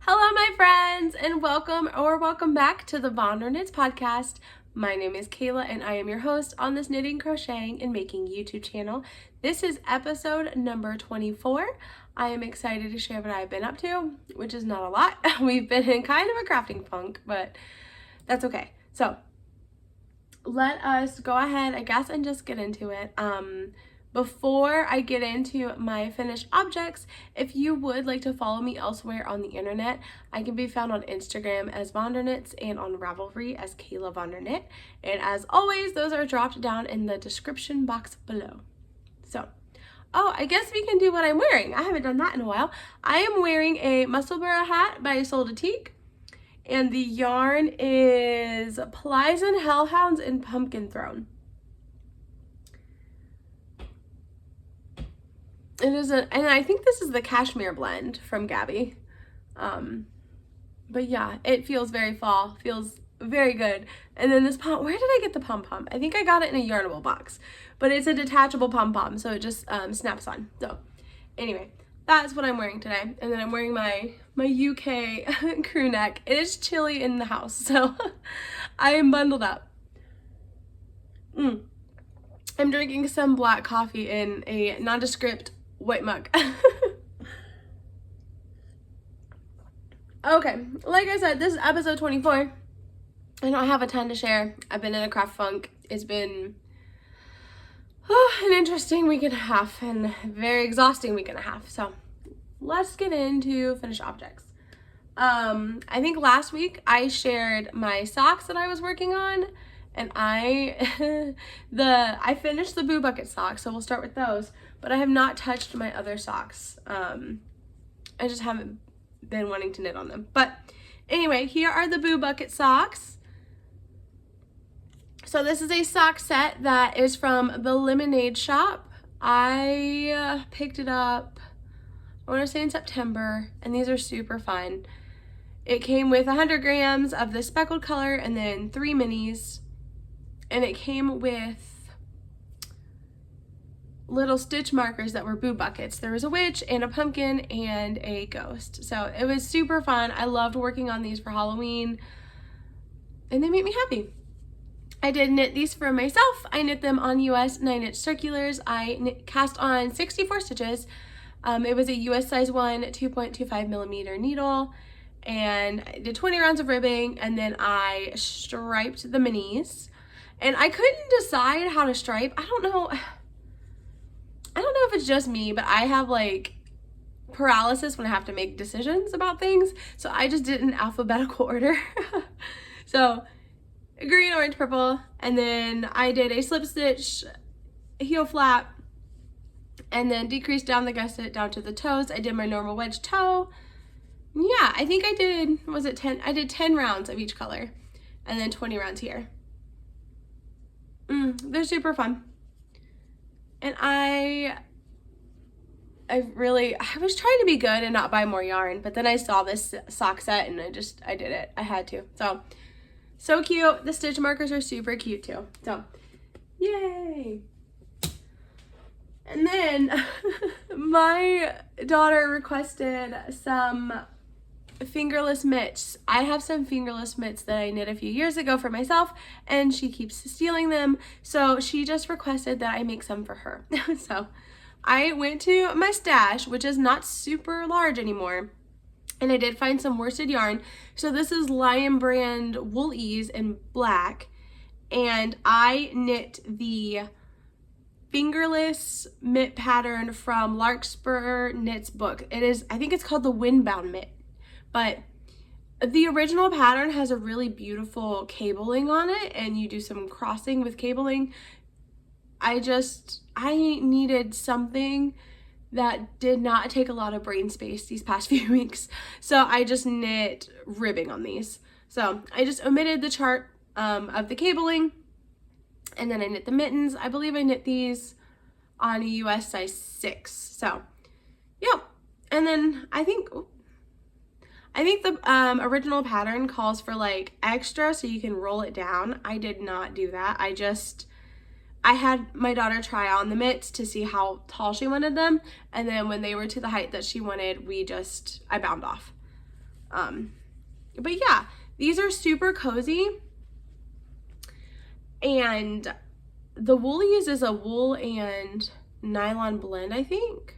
Hello, my friends, and welcome back to the VonderKnits Podcast. My name is Kayla, and I am your host on this knitting, crocheting, and making YouTube channel. This is episode number 24. I am excited to share what I've been up to, which is not a lot. We've been in kind of a crafting funk, but that's okay. So let us go ahead, I guess, and just get into it. Before I get into my finished objects, if you would like to follow me elsewhere on the internet, I can be found on Instagram as VonderKnits and on Ravelry as Kayla VonderKnit. And as always, those are dropped down in the description box below. So, I guess we can do what I'm wearing. I haven't done that in a while. I am wearing a Musselburgh hat by Soldatique, and the yarn is Plies and Hellhounds and Pumpkin Throne. It is and I think this is the cashmere blend from Gabby. But yeah, it feels very fall, feels very good. And then this pom, where did I get the pom-pom? I think I got it in a Yarnable box, but it's a detachable pom-pom, so it just snaps on. So anyway, that's what I'm wearing today. And then I'm wearing my UK crew neck. It is chilly in the house, so I am bundled up. I'm drinking some black coffee in a nondescript white mug. Okay, like I said, this is episode 24. I don't have a ton to share. I've been in a craft funk. It's been an interesting week and a half and very exhausting week and a half. So let's get into finished objects. I think last week I shared my socks that I was working on, and I finished the Boo Bucket socks, so we'll start with those, but I have not touched my other socks. I just haven't been wanting to knit on them. But anyway, here are the Boo Bucket socks. So this is a sock set that is from the Lemonade Shop. I picked it up, I want to say in September, and these are super fun. It came with 100 grams of the speckled color and then 3 minis. And it came with little stitch markers that were Boo Buckets. There was a witch and a pumpkin and a ghost. So it was super fun. I loved working on these for Halloween, and they made me happy. I did knit these for myself. I knit them on US 9-inch circulars. I cast on 64 stitches. It was a US size 1 2.25 millimeter needle, and I did 20 rounds of ribbing, and then I striped the minis. And I couldn't decide how to stripe. I don't know if it's just me, but I have like paralysis when I have to make decisions about things. So I just did it in alphabetical order. So green, orange, purple, and then I did a slip stitch, heel flap, and then decreased down the gusset down to the toes. I did my normal wedge toe. Yeah, I think I did, was it 10? I did 10 rounds of each color, and then 20 rounds here. They're super fun. And I was trying to be good and not buy more yarn, but then I saw this sock set and I did it. I had to. So cute. The stitch markers are super cute too. So, yay. And then my daughter requested some fingerless mitts. I have some fingerless mitts that I knit a few years ago for myself, and she keeps stealing them, so she just requested that I make some for her. So I went to my stash, which is not super large anymore, and I did find some worsted yarn. So this is Lion brand Wool Ease in black, and I knit the fingerless mitt pattern from Larkspur Knits book. I think it's called the Windbound Mitt. But the original pattern has a really beautiful cabling on it, and you do some crossing with cabling. I needed something that did not take a lot of brain space these past few weeks. So I just knit ribbing on these. So I just omitted the chart of the cabling, and then I knit the mittens. I believe I knit these on a US size 6. So yeah. And then I think the original pattern calls for like extra so you can roll it down. I did not do that. I had my daughter try on the mitts to see how tall she wanted them, and then when they were to the height that she wanted, I bound off. But yeah, these are super cozy. And the Woolies is a wool and nylon blend, I think.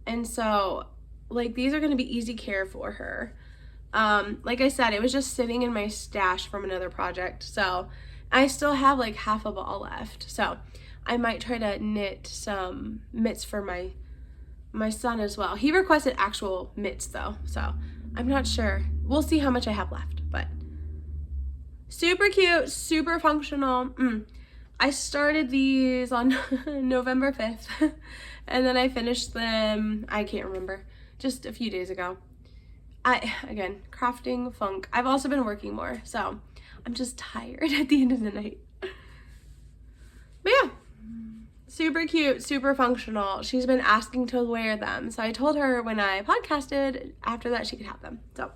And so, like, these are going to be easy care for her. Like I said, it was just sitting in my stash from another project. So I still have like half a ball left. So I might try to knit some mitts for my son as well. He requested actual mitts though, so I'm not sure. We'll see how much I have left, but super cute, super functional. I started these on November 5th and then I finished them, I can't remember, just a few days ago. Again, crafting funk. I've also been working more, so I'm just tired at the end of the night. But yeah, super cute, super functional. She's been asking to wear them, so I told her when I podcasted after that she could have them. So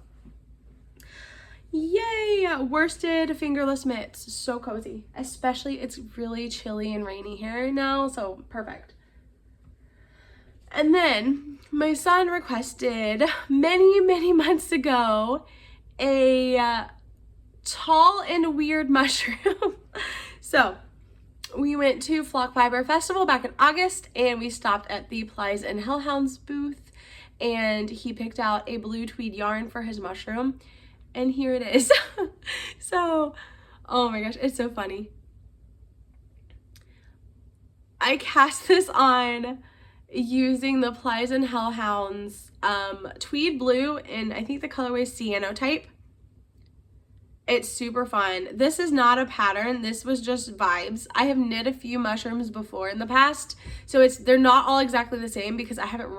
yay, worsted fingerless mitts, so cozy. Especially it's really chilly and rainy here now, so perfect. And then my son requested many months ago a tall and weird mushroom. So we went to Flock Fiber Festival back in August and we stopped at the Plies and Hellhounds booth and he picked out a blue tweed yarn for his mushroom and here it is. So, oh my gosh, it's so funny. I cast this on using the Plies and Hellhounds tweed blue and I think the colorway Cyanotype. It's super fun. This is not a pattern. This was just vibes. I have knit a few mushrooms before in the past, so they're not all exactly the same because I haven't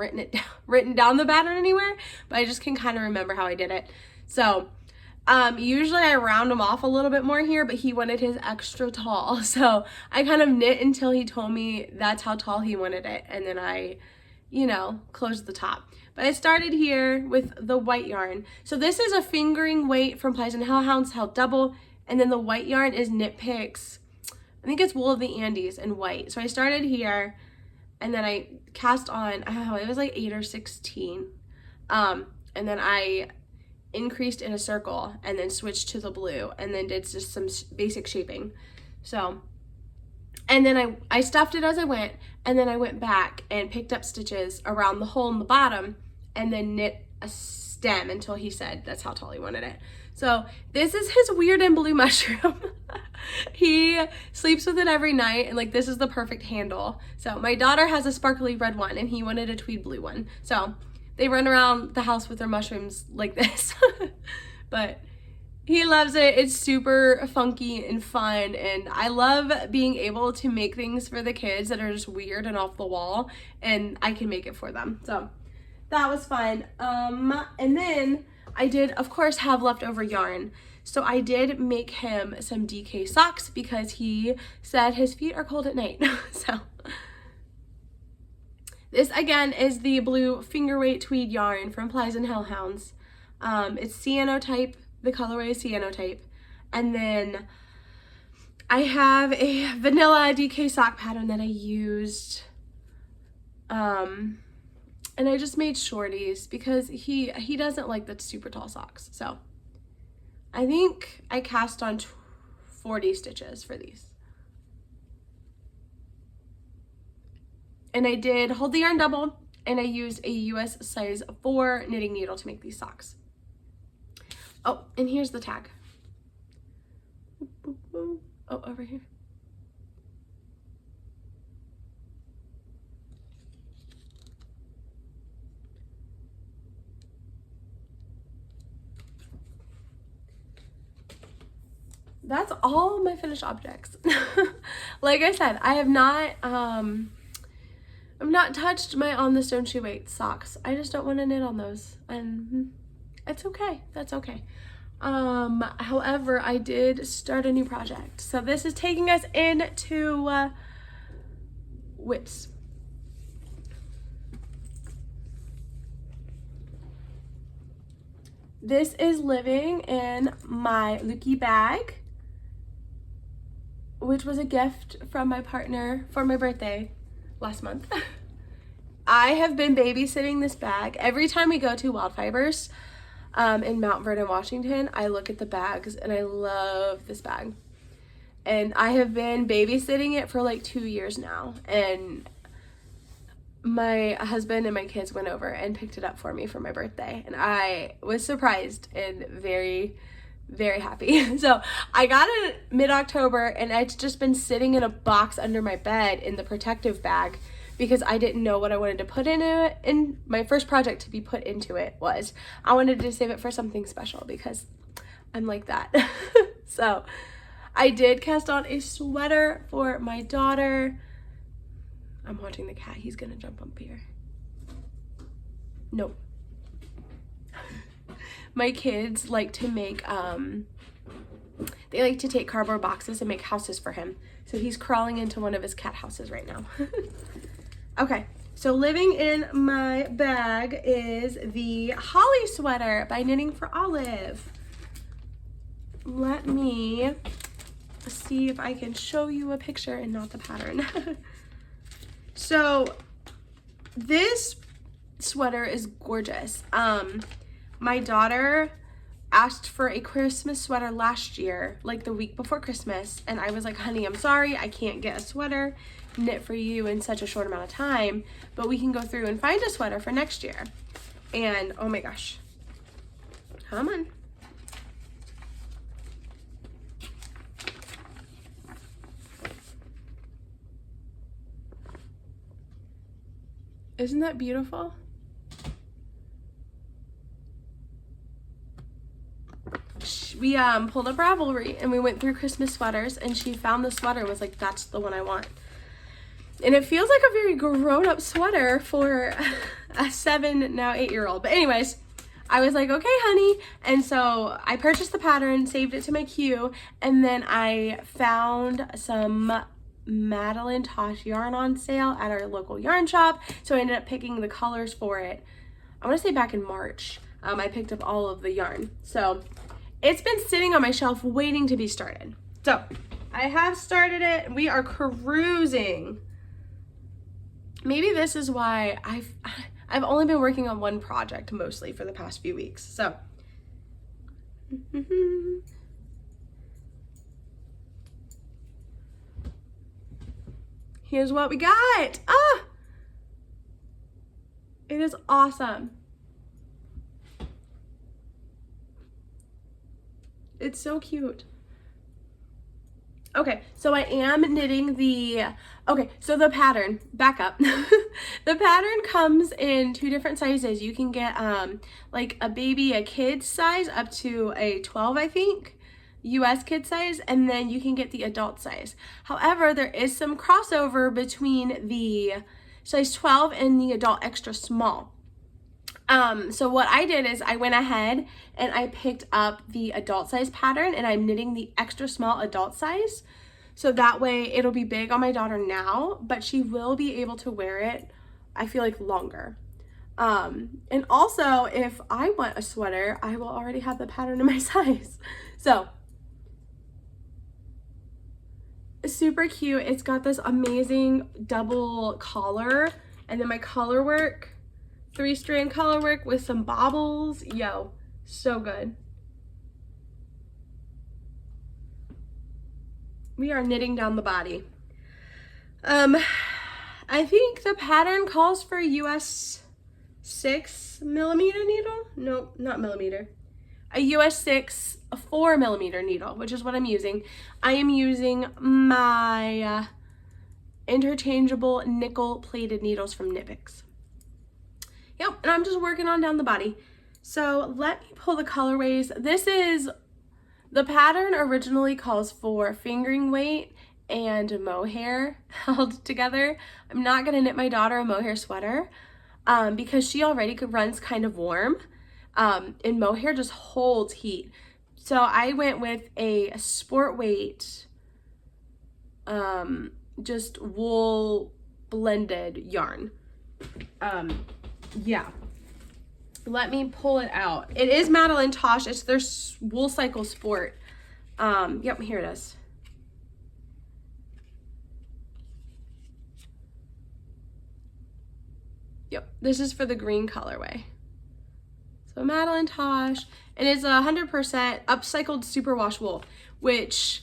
written down the pattern anywhere, but I just can kind of remember how I did it. So usually I round them off a little bit more here, but he wanted his extra tall. So I kind of knit until he told me that's how tall he wanted it. And then I, closed the top. But I started here with the white yarn. So this is a fingering weight from Plies and Hellhounds held double. And then the white yarn is Knit Picks. I think it's Wool of the Andes in white. So I started here and then I cast on, it was like 8 or 16. And then I increased in a circle and then switched to the blue and then did just some basic shaping. So, and then I stuffed it as I went and then I went back and picked up stitches around the hole in the bottom and then knit a stem until he said that's how tall he wanted it. So this is his weird and blue mushroom. He sleeps with it every night and like this is the perfect handle. So my daughter has a sparkly red one and he wanted a tweed blue one. So they run around the house with their mushrooms like this. But he loves it. It's super funky and fun. And I love being able to make things for the kids that are just weird and off the wall. And I can make it for them. So that was fun. And then I did, of course, have leftover yarn. So I did make him some DK socks because he said his feet are cold at night. So this again is the blue fingerweight tweed yarn from Plies and Hellhounds. It's Cyanotype, the colorway is Cyanotype. And then I have a vanilla DK sock pattern that I used. And I just made shorties because he doesn't like the super tall socks. So I think I cast on 40 stitches for these. And I did hold the yarn double and I used a US size 4 knitting needle to make these socks. Oh, and here's the tag. Oh, over here. That's all my finished objects. Like I said, I have not I've not touched my On the Stone Shoe Weight socks. I just don't want to knit on those, and it's okay. That's okay. However, I did start a new project. So this is taking us into Wits. This is living in my Lukey bag, which was a gift from my partner for my birthday last month. I have been babysitting this bag every time we go to Wild Fibers. in Mount Vernon, Washington, I look at the bags and I love this bag. And I have been babysitting it for like 2 years now. And my husband and my kids went over and picked it up for me for my birthday. And I was surprised and very, very happy. So I got it mid-October and it's just been sitting in a box under my bed in the protective bag because I didn't know what I wanted to put in it. And my first project to be put into it was I wanted to save it for something special because I'm like that. So I did cast on a sweater for my daughter. I'm watching the cat. He's gonna jump up here. Nope. My kids like to make, they like to take cardboard boxes and make houses for him. So he's crawling into one of his cat houses right now. Okay, so living in my bag is the Holly sweater by Knitting for Olive. Let me see if I can show you a picture and not the pattern. So this sweater is gorgeous. My daughter asked for a Christmas sweater last year, like the week before Christmas, and I was like, honey, I'm sorry, I can't get a sweater knit for you in such a short amount of time, but we can go through and find a sweater for next year. And oh my gosh, come on. Isn't that beautiful? We pulled up Ravelry and we went through Christmas sweaters and she found the sweater and was like, that's the one I want. And it feels like a very grown-up sweater for a 7, now 8-year-old. But anyways, I was like, okay, honey. And so I purchased the pattern, saved it to my queue, and then I found some Madeline Tosh yarn on sale at our local yarn shop. So I ended up picking the colors for it. I want to say back in March. I picked up all of the yarn. So it's been sitting on my shelf waiting to be started. So I have started it. We are cruising. Maybe this is why I've only been working on one project mostly for the past few weeks. So here's what we got. Ah, it is awesome. It's so cute. Okay, so I am knitting the, so the pattern, back up. The pattern comes in 2 different sizes. You can get like a baby, a kid size up to a 12, I think, US kid size, and then you can get the adult size. However, there is some crossover between the size 12 and the adult extra small. So what I did is I went ahead and I picked up the adult size pattern and I'm knitting the extra small adult size. So that way it'll be big on my daughter now, but she will be able to wear it, I feel like, longer. And also if I want a sweater, I will already have the pattern in my size. So super cute. It's got this amazing double collar and then my color work. 3-strand color work with some bobbles. Yo, so good. We are knitting down the body. I think the pattern calls for US 6mm needle. No, not millimeter. A US 6 4mm needle, which is what I'm using. I am using my interchangeable nickel plated needles from Knitpicks. Yep, and I'm just working on down the body. So let me pull the colorways. This is, the pattern originally calls for fingering weight and mohair held together. I'm not gonna knit my daughter a mohair sweater because she already runs kind of warm and mohair just holds heat. So I went with a sport weight, just wool blended yarn. Yeah, let me pull it out. It is Madeline Tosh. It's their Woolcycle Sport. Yep, here it is. Yep, this is for the green colorway. So Madeline Tosh, and it's 100% upcycled superwash wool, which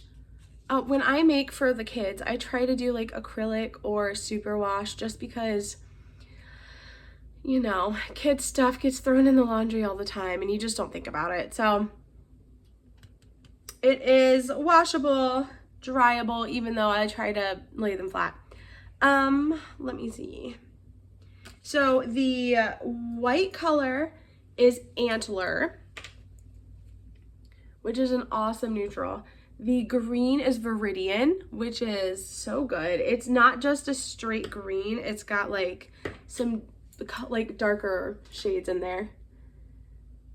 when I make for the kids, I try to do like acrylic or superwash just because, you know, kids stuff gets thrown in the laundry all the time and you just don't think about it. So it is washable, dryable, even though I try to lay them flat. Let me see. So the white color is Antler, which is an awesome neutral. The green is Viridian, which is so good. It's not just a straight green. It's got like some like darker shades in there.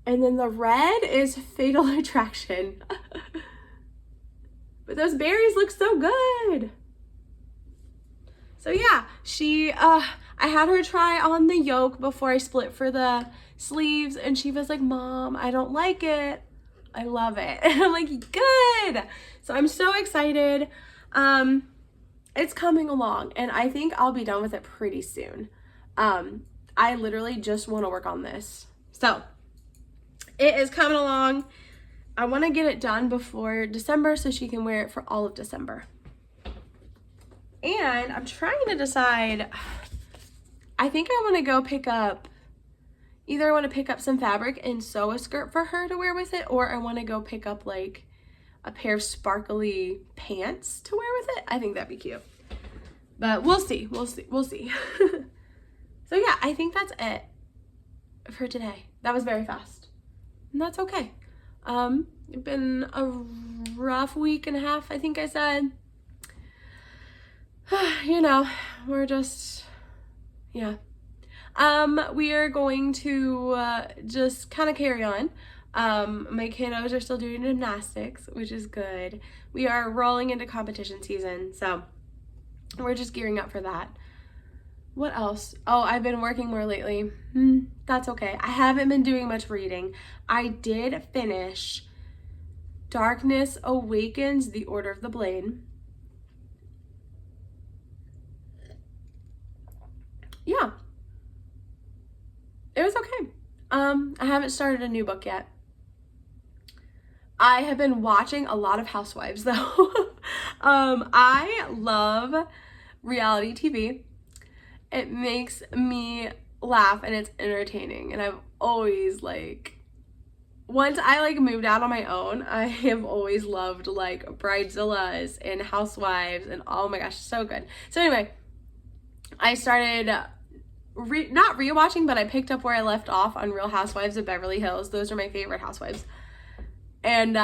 And then the red is Fatal Attraction. But those berries look so good. So yeah, I had her try on the yoke before I split for the sleeves, and she was like, Mom, I don't like it. I love it. And I'm like, good. So I'm so excited. It's coming along, and I think I'll be done with it pretty soon. I literally just want to work on this. So it is coming along. I want to get it done before December so she can wear it for all of December. And I'm trying to decide, I think I want to go pick up, either I want to pick up some fabric and sew a skirt for her to wear with it, or I want to go pick up like a pair of sparkly pants to wear with it. I think that'd be cute. But we'll see. So yeah, I think that's it for today. That was very fast. And that's okay. It's been a rough week and a half, I think I said. You know, we're just, yeah. We are going to just kind of carry on. My kiddos are still doing gymnastics, which is good. We are rolling into competition season, so we're just gearing up for that. What else? Oh, I've been working more lately. That's okay. I haven't been doing much reading. I did finish Darkness Awakens, The Order of the Blade. Yeah. It was okay. I haven't started a new book yet. I have been watching a lot of Housewives though. I love reality TV. It makes me laugh and it's entertaining, and I've always once I moved out on my own, I have always loved Bridezillas and Housewives, and oh my gosh, so good. So anyway, I started not rewatching, but I picked up where I left off on Real Housewives of Beverly Hills. Those are my favorite housewives. And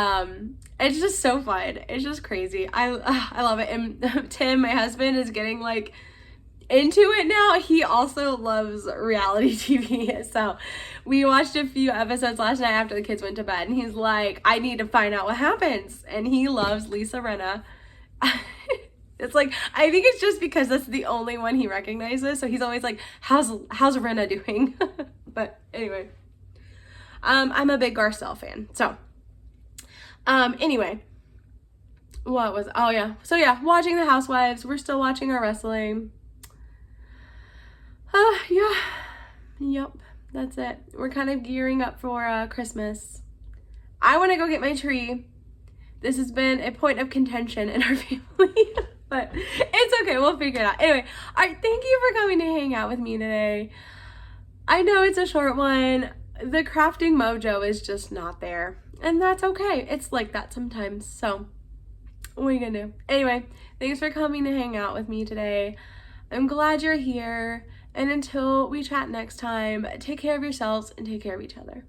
it's just so fun. It's just crazy. I love it. And Tim, my husband, is getting into it now. He also loves reality TV. So we watched a few episodes last night after the kids went to bed, and he's like, I need to find out what happens. And he loves Lisa Rinna. It's I think it's just because that's the only one he recognizes. So he's always like, how's Rinna doing? But anyway, I'm a big Garcelle fan. So anyway, so yeah, watching the Housewives. We're still watching our wrestling. Yeah, yep, that's it. We're kind of gearing up for Christmas. I want to go get my tree. This has been a point of contention in our family, but it's okay. We'll figure it out. Anyway, all right, thank you for coming to hang out with me today. I know it's a short one. The crafting mojo is just not there, and that's okay. It's like that sometimes, so what are you gonna do? Anyway, thanks for coming to hang out with me today. I'm glad you're here. And until we chat next time, take care of yourselves and take care of each other.